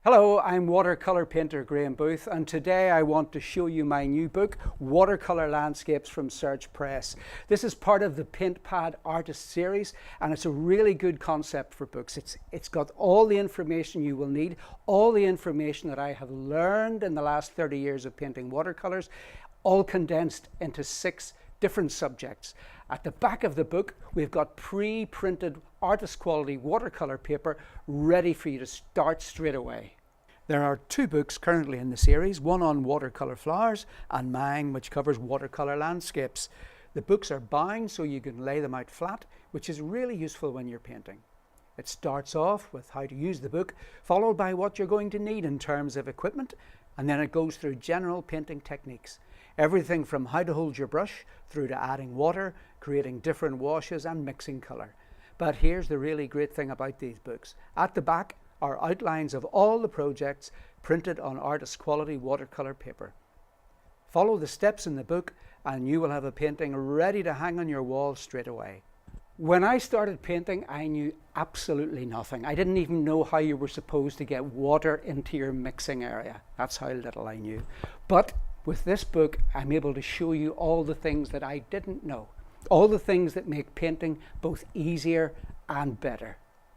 Hello, I'm watercolour painter Graham Booth, and today I want to show you my new book, Watercolour Landscapes from Search Press. This is part of the Paint Pad Artist series, and it's a really good concept for books. It's got all the information you will need, all the information that I have learned in the last 30 years of painting watercolours, all condensed into 6 different subjects. At the back of the book, we've got pre-printed artist quality watercolour paper ready for you to start straight away. There are 2 books currently in the series, one on watercolour flowers and mine which covers watercolour landscapes. The books are bound so you can lay them out flat, which is really useful when you're painting. It starts off with how to use the book, followed by what you're going to need in terms of equipment, and then it goes through general painting techniques. Everything from how to hold your brush through to adding water, creating different washes and mixing colour. But here's the really great thing about these books. At the back are outlines of all the projects printed on artist quality watercolour paper. Follow the steps in the book and you will have a painting ready to hang on your wall straight away. When I started painting, I knew absolutely nothing. I didn't even know how you were supposed to get water into your mixing area. That's how little I knew. But with this book, I'm able to show you all the things that I didn't know, all the things that make painting both easier and better.